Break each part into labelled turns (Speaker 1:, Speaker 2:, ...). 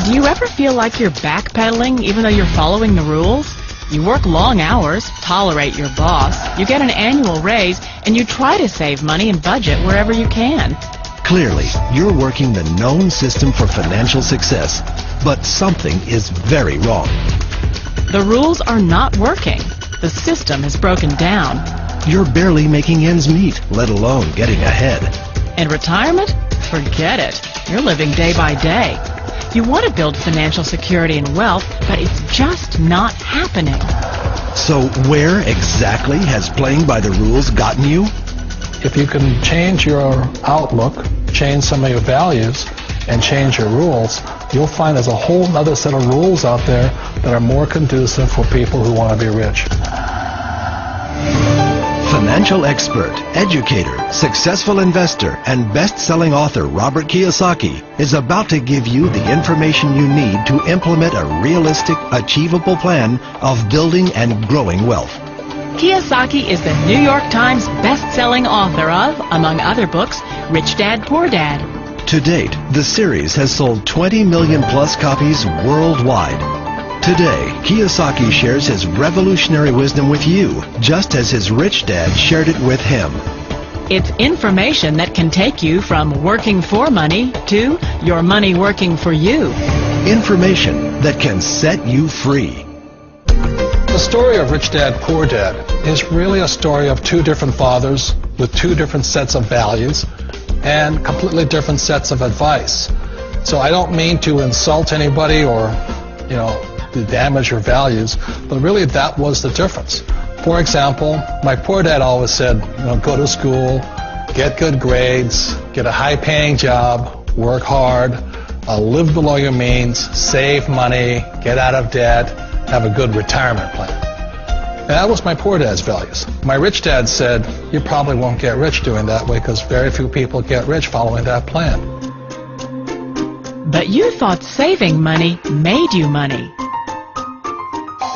Speaker 1: Do you ever feel like you're backpedaling even though you're following the rules? You work long hours, tolerate your boss, you get an annual raise, and you try to save money and budget wherever you can.
Speaker 2: Clearly, you're working the known system for financial success, but something is very wrong.
Speaker 1: The rules are not working. The system is broken down.
Speaker 2: You're barely making ends meet, let alone getting ahead.
Speaker 1: And retirement? Forget it. You're living day by day. You want to build financial security and wealth, but it's just not happening.
Speaker 2: So where exactly has playing by the rules gotten you?
Speaker 3: If you can change your outlook, change some of your values, and change your rules, you'll find there's a whole other set of rules out there that are more conducive for people who want to be rich.
Speaker 2: Financial expert, educator, successful investor, and best-selling author Robert Kiyosaki is about to give you the information you need to implement a realistic, achievable plan of building and growing wealth.
Speaker 1: Kiyosaki is the New York Times best-selling author of, among other books, Rich Dad, Poor Dad.
Speaker 2: To date, the series has sold 20 million plus copies worldwide. Today, Kiyosaki shares his revolutionary wisdom with you, just as his rich dad shared it with him.
Speaker 1: It's information that can take you from working for money to your money working for you.
Speaker 2: Information that can set you free.
Speaker 3: The story of Rich Dad, Poor Dad is really a story of two different fathers with two different sets of values and completely different sets of advice. So I don't mean to insult anybody or, to damage your values, but really that was the difference. For example, my poor dad always said, go to school, get good grades, get a high-paying job, work hard, live below your means, save money, get out of debt, have a good retirement plan. And that was my poor dad's values. My rich dad said, you probably won't get rich doing that way because very few people get rich following that plan.
Speaker 1: But you thought saving money made you money.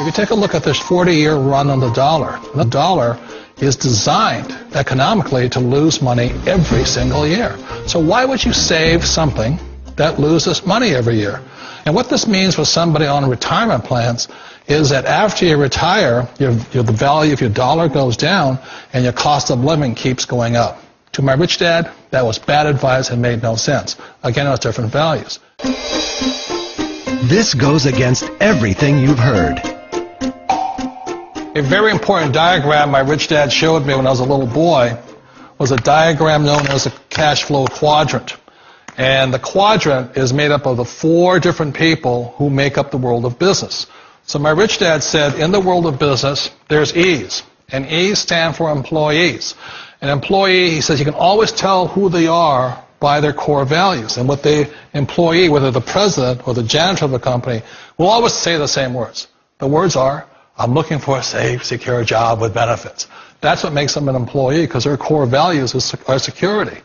Speaker 3: If you take a look at this 40-year run on the dollar is designed economically to lose money every single year. So why would you save something that loses money every year? And what this means for somebody on retirement plans is that after you retire, the value of your dollar goes down and your cost of living keeps going up. To my rich dad, that was bad advice and made no sense. Again, it was different values.
Speaker 2: This goes against everything you've heard.
Speaker 3: A very important diagram my rich dad showed me when I was a little boy was a diagram known as a cash flow quadrant. And the quadrant is made up of the four different people who make up the world of business. So my rich dad said, in the world of business, there's E's. And E's stand for employees. An employee, he says, you can always tell who they are by their core values. And what the employee, whether the president or the janitor of the company, will always say the same words. The words are, I'm looking for a safe, secure job with benefits. That's what makes them an employee, because their core values are security.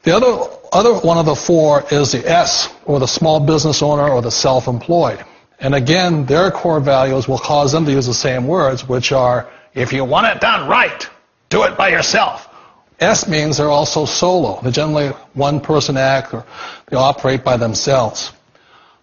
Speaker 3: The other one of the four is the S, or the small business owner or the self-employed. And again, their core values will cause them to use the same words, which are, if you want it done right, do it by yourself. S means they're also solo. They're generally one-person act, or they operate by themselves.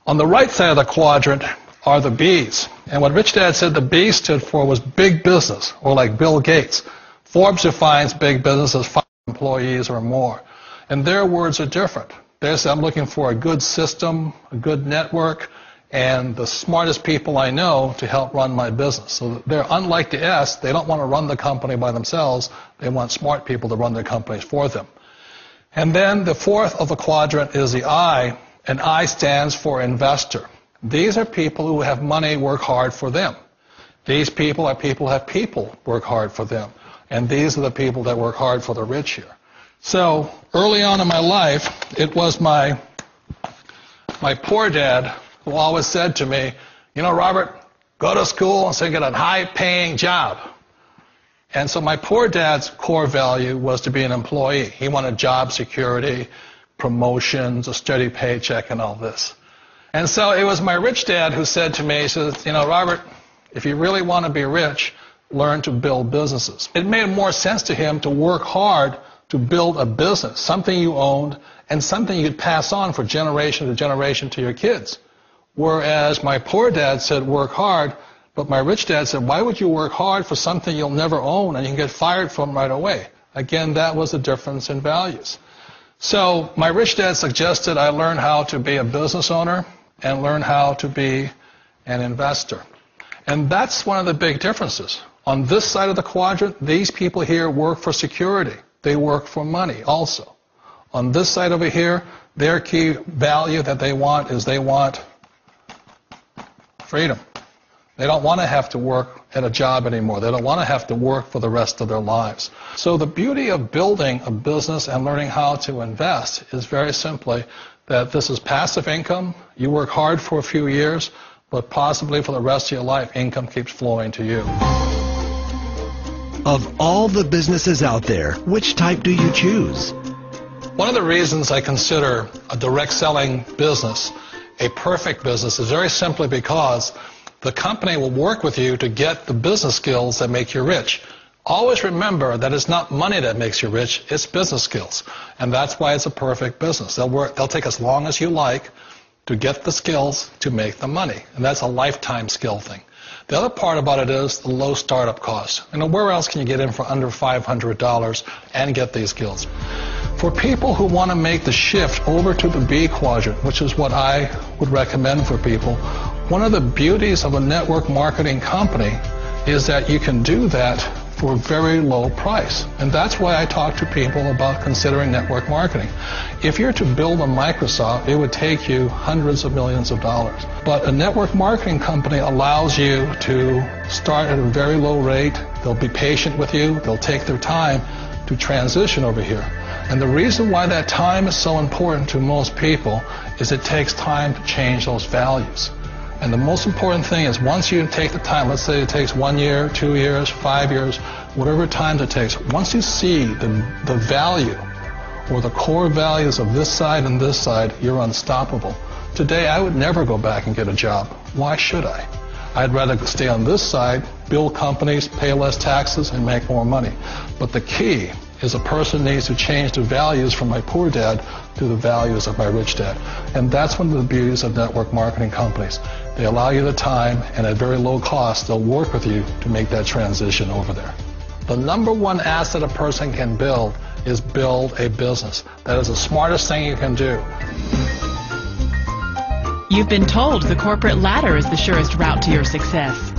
Speaker 3: On the right side of the quadrant are the B's. And what Rich Dad said the B stood for was big business, or like Bill Gates. Forbes defines big business as 5 employees or more. And their words are different. They say, I'm looking for a good system, a good network, and the smartest people I know to help run my business. So they're unlike the S. They don't want to run the company by themselves. They want smart people to run their companies for them. And then the fourth of the quadrant is the I, and I stands for investor. These are people who have money work hard for them. These people are people who have people work hard for them. And these are the people that work hard for the rich here. So early on in my life, it was my poor dad who always said to me, Robert, go to school and get a high-paying job. And so my poor dad's core value was to be an employee. He wanted job security, promotions, a steady paycheck, and all this. And so it was my rich dad who said to me, he says, Robert, if you really want to be rich, learn to build businesses. It made more sense to him to work hard to build a business, something you owned and something you could pass on for generation to generation to your kids. Whereas my poor dad said work hard, but my rich dad said, why would you work hard for something you'll never own and you can get fired from right away? Again, that was a difference in values. So my rich dad suggested I learn how to be a business owner and learn how to be an investor. And that's one of the big differences. On this side of the quadrant, these people here work for security. They work for money also. On this side over here, their key value that they want is they want freedom. They don't want to have to work at a job anymore. They don't want to have to work for the rest of their lives. So the beauty of building a business and learning how to invest is very simply that this is passive income. You work hard for a few years, but possibly for the rest of your life, income keeps flowing to you.
Speaker 2: Of all the businesses out there, which type do you choose?
Speaker 3: One of the reasons I consider a direct selling business a perfect business is very simply because the company will work with you to get the business skills that make you rich. Always remember that it's not money that makes you rich, it's business skills. And that's why it's a perfect business. They'll take as long as you like to get the skills to make the money. And that's a lifetime skill thing. The other part about it is the low startup cost. Where else can you get in for under $500 and get these skills? For people who want to make the shift over to the B quadrant, which is what I would recommend for people, one of the beauties of a network marketing company is that you can do that for a very low price. And that's why I talk to people about considering network marketing. If you're to build a Microsoft, it would take you hundreds of millions of dollars. But a network marketing company allows you to start at a very low rate. They'll be patient with you. They'll take their time to transition over here. And the reason why that time is so important to most people is it takes time to change those values. And the most important thing is once you take the time, let's say it takes 1 year, 2 years, 5 years, whatever time it takes, once you see the value or the core values of this side and this side, you're unstoppable. Today, I would never go back and get a job. Why should I? I'd rather stay on this side, build companies, pay less taxes, and make more money. But the key is a person needs to change the values from my poor dad to the values of my rich dad. And that's one of the beauties of network marketing companies. They allow you the time, and at very low cost, they'll work with you to make that transition over there. The number one asset a person can build is build a business. That is the smartest thing you can do.
Speaker 1: You've been told the corporate ladder is the surest route to your success.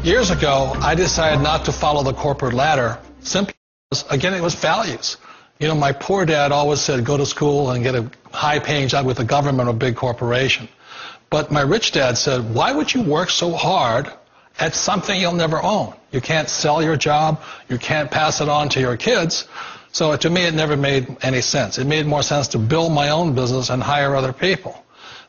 Speaker 3: Years ago, I decided not to follow the corporate ladder simply because, again, it was values. You know, my poor dad always said, go to school and get a high-paying job with the government or a big corporation. But my rich dad said, why would you work so hard at something you'll never own? You can't sell your job. You can't pass it on to your kids. So to me, it never made any sense. It made more sense to build my own business and hire other people.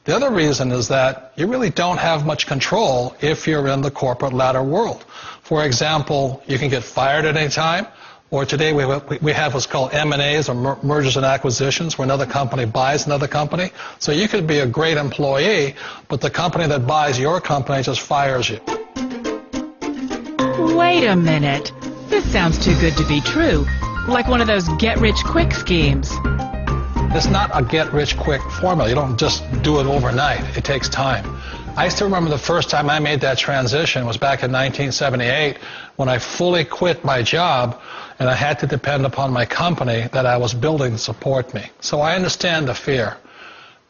Speaker 3: The other reason is that you really don't have much control if you're in the corporate ladder world. For example, you can get fired at any time, or today we have what's called M&As, or mergers and acquisitions, where another company buys another company. So you could be a great employee, but the company that buys your company just fires you.
Speaker 1: Wait a minute. This sounds too good to be true. Like one of those get-rich-quick schemes.
Speaker 3: It's not a get-rich-quick formula. You don't just do it overnight. It takes time. I still remember the first time I made that transition was back in 1978 when I fully quit my job and I had to depend upon my company that I was building to support me. So I understand the fear.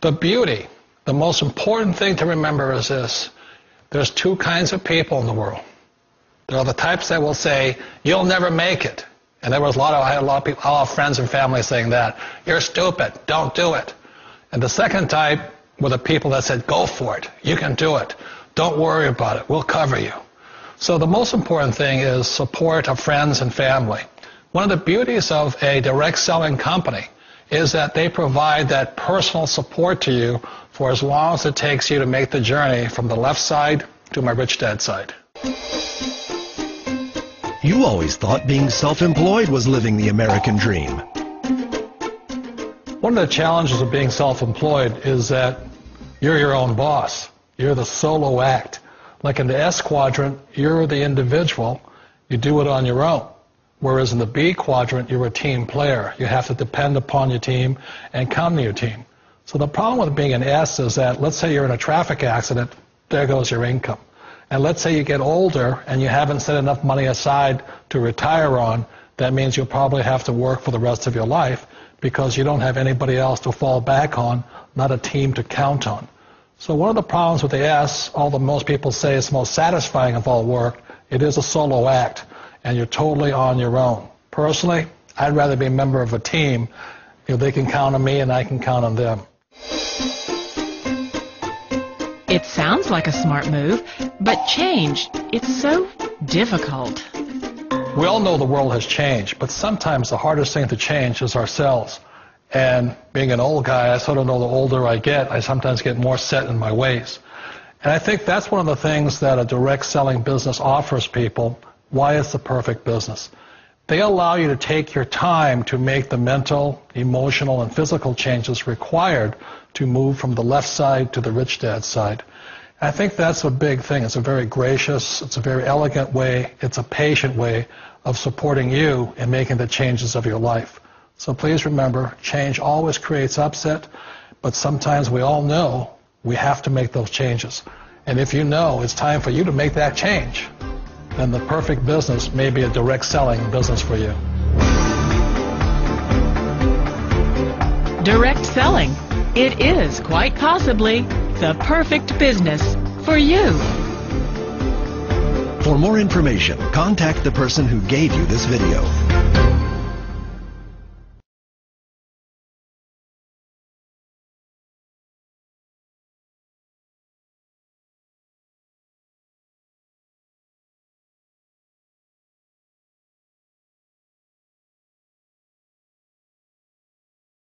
Speaker 3: The beauty, the most important thing to remember is this. There's two kinds of people in the world. There are the types that will say, you'll never make it. And I had a lot of people, a lot of friends and family saying that. You're stupid. Don't do it. And the second type were the people that said, go for it. You can do it. Don't worry about it. We'll cover you. So the most important thing is support of friends and family. One of the beauties of a direct selling company is that they provide that personal support to you for as long as it takes you to make the journey from the left side to my rich dad side.
Speaker 2: You always thought being self-employed was living the American dream.
Speaker 3: One of the challenges of being self-employed is that you're your own boss. You're the solo act. Like in the S quadrant, you're the individual. You do it on your own. Whereas in the B quadrant, you're a team player. You have to depend upon your team and come to your team. So the problem with being an S is that, let's say you're in a traffic accident, there goes your income. And let's say you get older and you haven't set enough money aside to retire on, that means you'll probably have to work for the rest of your life because you don't have anybody else to fall back on, not a team to count on. So one of the problems with the S, although most people say it's the most satisfying of all work, it is a solo act, and you're totally on your own. Personally, I'd rather be a member of a team. They can count on me and I can count on them.
Speaker 1: It sounds like a smart move, but change, it's so difficult.
Speaker 3: We all know the world has changed, but sometimes the hardest thing to change is ourselves. And being an old guy, I sort of know the older I get, I sometimes get more set in my ways. And I think that's one of the things that a direct selling business offers people, why it's the perfect business. They allow you to take your time to make the mental, emotional, and physical changes required to move from the left side to the rich dad side. And I think that's a big thing. It's a very gracious, it's a very elegant way, it's a patient way of supporting you in making the changes of your life. So please remember, change always creates upset, but sometimes we all know we have to make those changes. And if you know it's time for you to make that change, then the perfect business may be a direct selling business for you.
Speaker 1: Direct selling. It is quite possibly the perfect business for you.
Speaker 2: For more information, contact the person who gave you this video.